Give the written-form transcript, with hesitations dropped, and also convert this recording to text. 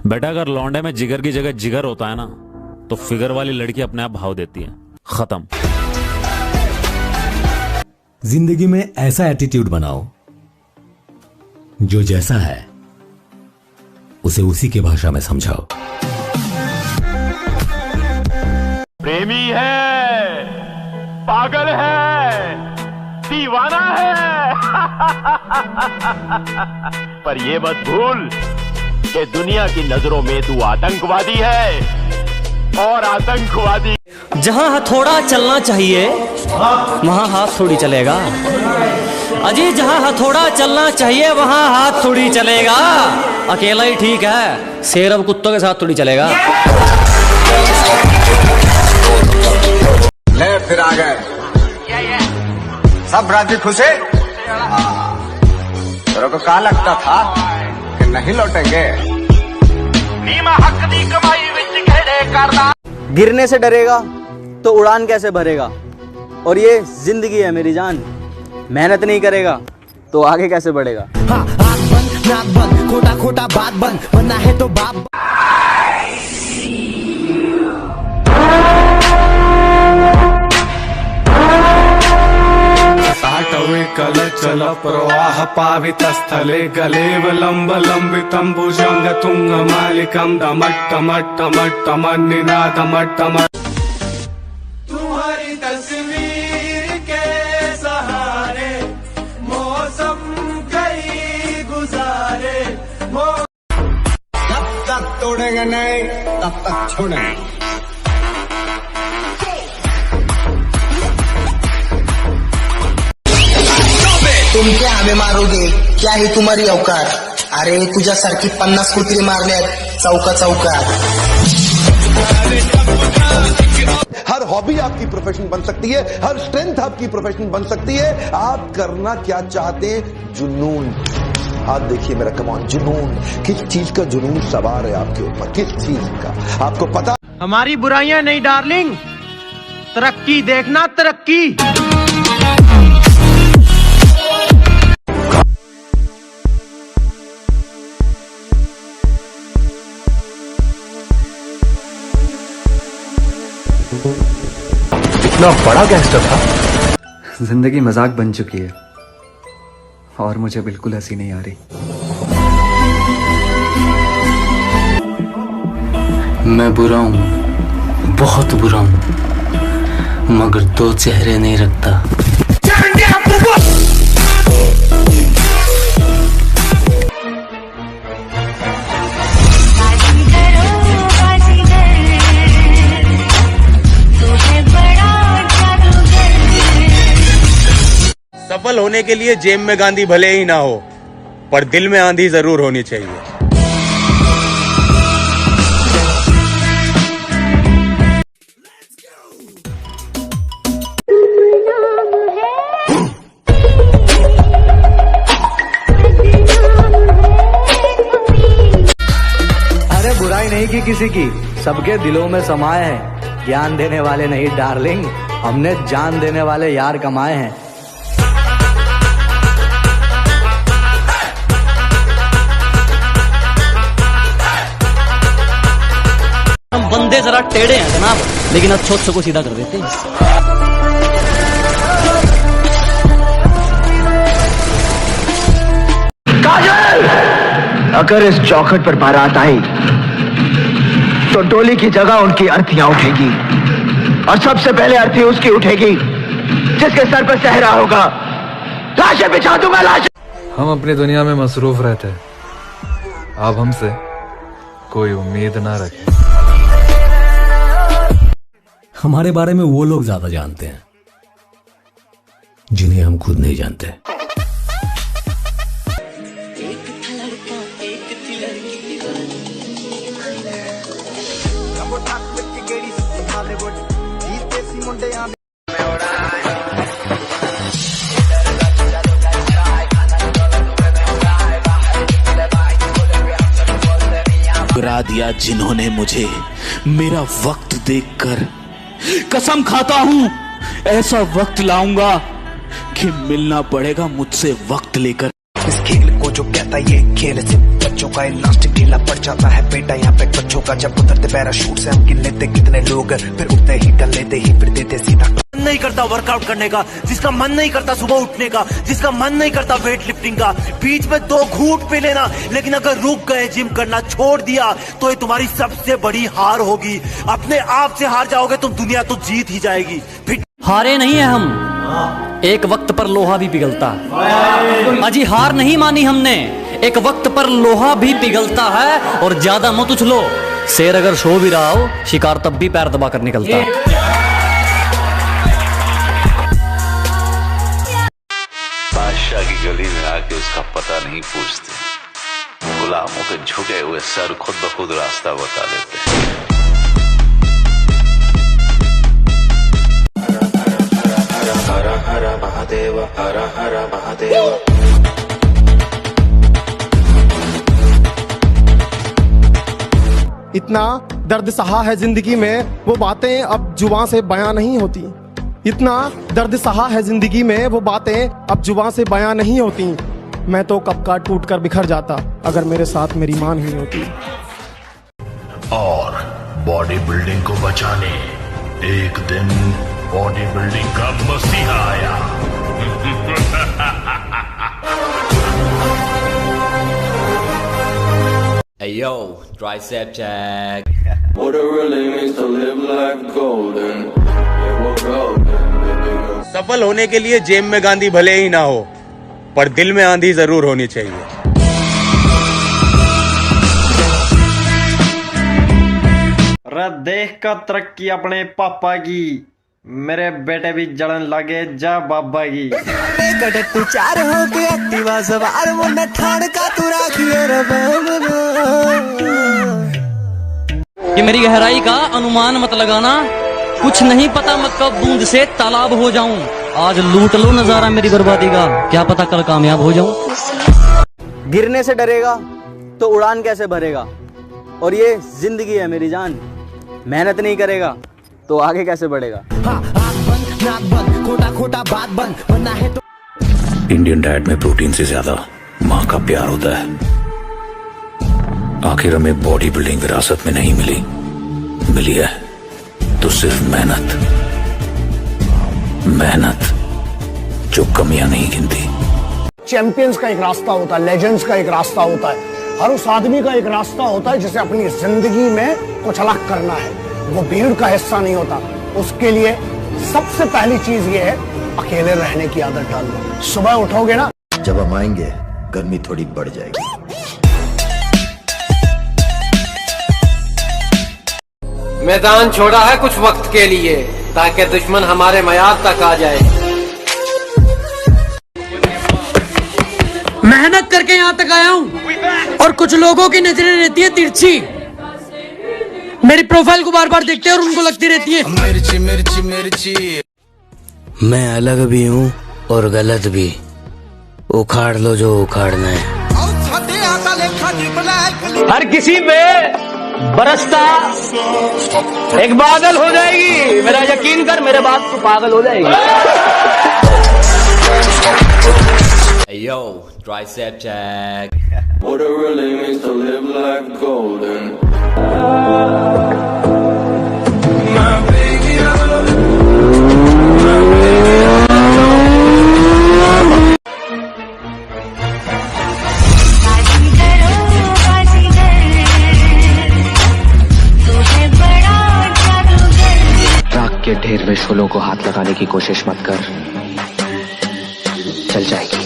बेटा अगर लौंडे में जिगर की जगह जिगर होता है ना तो फिगर वाली लड़की अपने आप भाव देती है। खत्म। जिंदगी में ऐसा एटीट्यूड बनाओ जो जैसा है उसे उसी की भाषा में समझाओ। प्रेमी है, पागल है, दीवाना है पर ये मत भूल कि दुनिया की नजरों में तू आतंकवादी है और आतंकवादी जहां हथौड़ा चलना चाहिए वहां हाथ थोड़ी चलेगा। अजी जहां हथौड़ा चलना चाहिए वहां हाथ थोड़ी चलेगा। अकेला ही ठीक है, शेर अब कुत्तों के साथ थोड़ी चलेगा। ले फिर आ गए सब राजी खुशे। तेरे को क्या लगता था कि नहीं लौटेंगे? गिरने से डरेगा तो उड़ान कैसे भरेगा। और ये जिंदगी है मेरी जान, मेहनत नहीं करेगा तो आगे कैसे बढ़ेगा। हाँ, आँख बंद नाक बंद खोटा खोटा बात बंद बनना है तो बाप। कल चल प्रवाह पावित स्थले गलेवलंब लंबितं भुजंग तुंग मालिकं दमट्टमट्टमट्टम निनादमट्टम। तुम्हारी तस्वीर के सहारे मौसम कई गुजारे। जब तक तोड़ेंगे नहीं तब तक छोड़ेंगे। तुम क्या हमें मारोगे? क्या है तुम्हारी औकात? अरे तुझ्यासारखी 50 कुत्री मारण्यात चौका चौका। हर हॉबी आपकी प्रोफेशन बन सकती है, हर स्ट्रेंथ आपकी प्रोफेशन बन सकती है। आप करना क्या चाहते हैं? जुनून। आप देखिए मेरा कमान, जुनून। किस चीज का जुनून सवार है आपके ऊपर? किस चीज का आपको पता? हमारी बुराइयां नहीं डार्लिंग, तरक्की देखना तरक्की। इतना बड़ा गैंगस्टर था। जिंदगी मजाक बन चुकी है और मुझे बिल्कुल हंसी नहीं आ रही। मैं बुरा हूँ, बहुत बुरा हूँ, मगर 2 चेहरे नहीं रखता। सफल होने के लिए जेब में गांधी भले ही ना हो पर दिल में आंधी जरूर होनी चाहिए। अरे बुराई नहीं की किसी की, सबके दिलों में समाये हैं। ज्ञान देने वाले नहीं डार्लिंग, हमने जान देने वाले यार कमाए हैं। हम बंदे जरा टेढ़े हैं जनाब, लेकिन अच्छों को सीधा कर देते हैं। काजल, अगर इस चौखट पर बारात आई तो डोली की जगह उनकी अर्थियां उठेगी और सबसे पहले अर्थी उसकी उठेगी जिसके सर पर सहरा होगा। लाशें बिछा दूंगा, लाशें। हम अपनी दुनिया में मसरूफ रहते हैं, आप हमसे कोई उम्मीद ना रखें। हमारे बारे में वो लोग ज्यादा जानते हैं जिन्हें हम खुद नहीं जानते। गिरा दिया जिन्होंने मुझे मेरा वक्त देखकर। कसम खाता हूं ऐसा वक्त लाऊंगा कि मिलना पड़ेगा मुझसे वक्त लेकर। इस खेल को जो कहता ये खेल सिर्फ बच्चों का इलास्टिक ढीला पड़ जाता है बेटा यहाँ पे बच्चों का। जब उतरते पैराशूट से हम गिन लेते कितने लोग, फिर उठते ही कर लेते ही फिर देते सीधा। मन नहीं करता वर्कआउट करने का, जिसका मन नहीं करता सुबह उठने का, जिसका मन नहीं करता वेट लिफ्टिंग का, बीच में 2 घूंट पी लेना। लेकिन अगर रुक गए जिम करना छोड़ दिया तो ये तुम्हारी सबसे बड़ी हार होगी। अपने आप से हार जाओगे तुम, दुनिया तो जीत ही जाएगी। हारे नहीं है हम, एक वक्त पर लोहा भी पिघलता है। अजी हार नहीं मानी हमने, एक वक्त पर लोहा भी पिघलता है। और ज्यादा मत उछलो, शेर अगर सो भी रहा हो शिकार तब भी पैर दबा कर निकलता है। बादशाह की गली में आके उसका पता नहीं पूछते, गुलामों के झुके हुए सर खुद ब खुद रास्ता बता देते हैं। हर हर महादेव, हर हर महादेव। इतना दर्द सहा है जिंदगी में, वो बातें अब जुबान से बयां नहीं होती। इतना दर्द सहा है जिंदगी में, वो बातें अब जुबान से बयां नहीं होती। मैं तो कब का टूट कर बिखर जाता अगर मेरे साथ मेरी मां नहीं होती। और बॉडी बिल्डिंग को बचाने एक दिन बॉडी बिल्डिंग का मसीहा आया। Hey yo, tricep check. What it really means to live life golden. Yeah, we're golden. सफल होने के लिए जेब में गांधी भले ही ना हो, पर दिल में आंधी जरूर होनी चाहिए। देख का तरक्की अपने पापा की, मेरे बेटे भी जड़न लगे जा बाबा की। तू चार हो के एक्टिवा सवार मुन्ना ठाण का तू राखिए रे कि मेरी गहराई का अनुमान मत लगाना, कुछ नहीं पता मत कब बूंद से तालाब हो जाऊं। आज लूट लो नजारा मेरी बर्बादी का, क्या पता कल कामयाब हो जाऊं। गिरने से डरेगा तो उड़ान कैसे भरेगा, और ये जिंदगी है मेरी जान, मेहनत नहीं करेगा तो आगे कैसे बढ़ेगा। इंडियन डाइट में प्रोटीन से ज्यादा माँ का प्यार होता है। आखिर हमें बॉडी बिल्डिंग विरासत में नहीं मिली है तो सिर्फ मेहनत, जो कमियां नहीं गिनती। चैंपियंस का एक रास्ता होता है, लेजेंड्स का एक रास्ता होता है, हर उस आदमी का एक रास्ता होता है जिसे अपनी जिंदगी में कुछ अलग करना है। वो भीड़ का हिस्सा नहीं होता। उसके लिए सबसे पहली चीज ये है, अकेले रहने की आदत डाल लो। सुबह उठोगे ना, जब हम आएंगे गर्मी थोड़ी बढ़ जाएगी। मैदान छोड़ा है कुछ वक्त के लिए, ताकि दुश्मन हमारे मयार तक आ जाए। मेहनत करके यहाँ तक आया हूँ और कुछ लोगों की नजरें रहती है तिरछी, मेरी प्रोफाइल को बार बार देखते हैं और उनको लगती रहती है मिर्ची मिर्ची मिर्ची। मैं अलग भी हूँ और गलत भी, उखाड़ लो जो उखाड़ना है। हर किसी पे बरसता एक बादल हो जाएगी, मेरा यकीन कर, मेरे बात तो पागल हो जाएगी। Hey yo, tricep check. What it really means to live life golden. My baby, राख के ढेर में शोलों को हाथ लगाने की कोशिश मत कर, चल जाएगी।